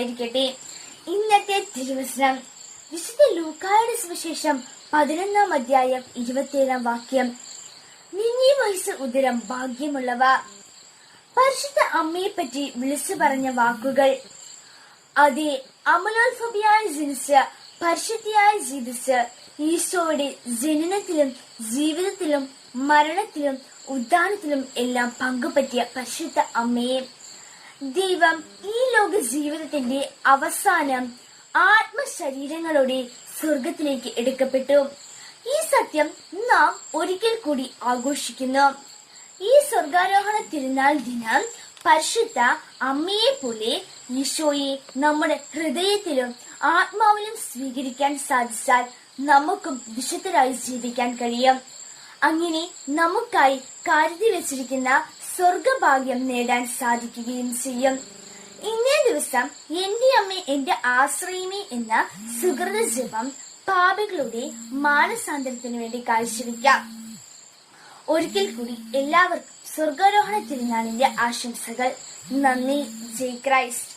ഉണ്ടായിരിക്കട്ടെ. ഇന്നത്തെ തിരുവചനം വിശുദ്ധ ലൂക്കായുടെ സുവിശേഷം 11-ാം അധ്യായം 27-ാം വാക്യം. നിന്നീ വയസ്സ് ഉദരം ഭാഗ്യമുള്ളവ. പരിശുദ്ധ അമ്മയെ പറ്റി വിളിച്ചു പറഞ്ഞ വാക്കുകൾ. അതെ, അമലോത്ഭവിയായി ജനിച്ച് പരിശുദ്ധിയായി ജീവിച്ച് ഈശോയുടെ ജനനത്തിലും ജീവിതത്തിലും മരണത്തിലും ഉദ്ധാനത്തിലും എല്ലാം പങ്കുപറ്റിയ പരിശുദ്ധ അമ്മയെ ദൈവം ഈ ലോക ജീവിതത്തിന്റെ അവസാനം ആത്മശരീരങ്ങളോടെ സ്വർഗത്തിലേക്ക് എടുക്കപ്പെട്ടു. ഈ സത്യം നാം ഒരിക്കൽ കൂടി ആഘോഷിക്കുന്നു. ഈ സ്വർഗാരോഹണ തിരുനാൾ ദിനം പരിശുദ്ധ അമ്മയെ പോലെ ഈശോയെ നമ്മുടെ ഹൃദയത്തിലും ആത്മാവിലും സ്വീകരിക്കാൻ സാധിച്ചാൽ നമുക്കും വിശുദ്ധരായി ജീവിക്കാൻ കഴിയും. അങ്ങനെ നമുക്കായി കരുതി വെച്ചിരിക്കുന്ന സ്വർഗഭാഗ്യം നേടാൻ സാധിക്കുകയും ചെയ്യും. ഇന്നേ ദിവസം എന്റെ അമ്മ എന്റെ ആശ്രയമേ എന്ന സുഹൃത ജപം പാപികളുടെ മാനസാന്തരത്തിനു വേണ്ടി കാഴ്ചവെക്കാം. ഒരിക്കൽ കൂടി എല്ലാവർക്കും സ്വർഗാരോഹണ തിരുനാളിന്റെ ആശംസകൾ. നന്ദി. ജയ് ക്രൈസ്റ്റ്.